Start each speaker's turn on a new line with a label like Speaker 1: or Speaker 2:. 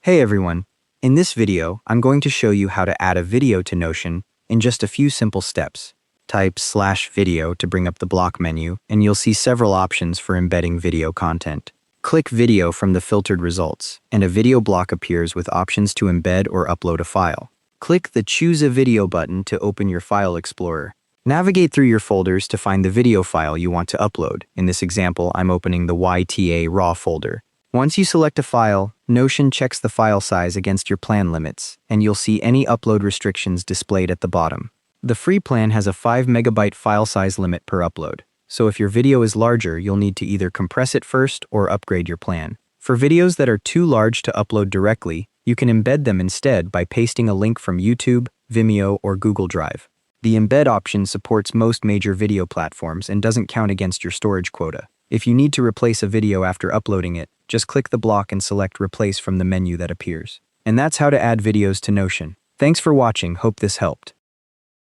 Speaker 1: Hey everyone! In this video, I'm going to show you how to add a video to Notion in just a few simple steps. Type /video to bring up the block menu, and you'll see several options for embedding video content. Click Video from the filtered results, and a video block appears with options to embed or upload a file. Click the Choose a Video button to open your file explorer. Navigate through your folders to find the video file you want to upload. In this example, I'm opening the YTA RAW folder. Once you select a file, Notion checks the file size against your plan limits, and you'll see any upload restrictions displayed at the bottom. The free plan has a 5 MB file size limit per upload, so if your video is larger, you'll need to either compress it first or upgrade your plan. For videos that are too large to upload directly, you can embed them instead by pasting a link from YouTube, Vimeo, or Google Drive. The embed option supports most major video platforms and doesn't count against your storage quota. If you need to replace a video after uploading it, just click the block and select Replace from the menu that appears. And that's how to add videos to Notion. Thanks for watching, hope this helped.